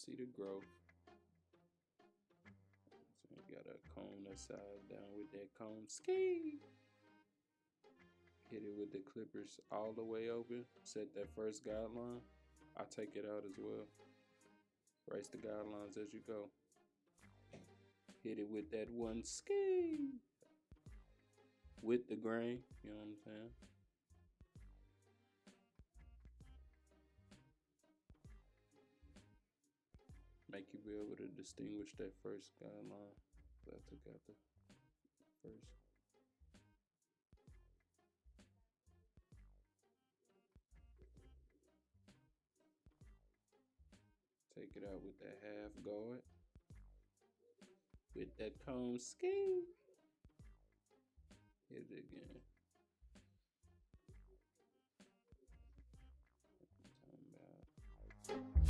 see the growth. So you gotta comb that side down with that comb. Skiee! Hit it with the clippers all the way open. Set that first guideline. I take it out as well. Race the guidelines as you go. Hit it with that one skiee! With the grain, you know what I'm saying? Make you be able to distinguish that first guideline that I took out the first. Take it out with that half guard. With that comb skiee. Hit it again. Talking about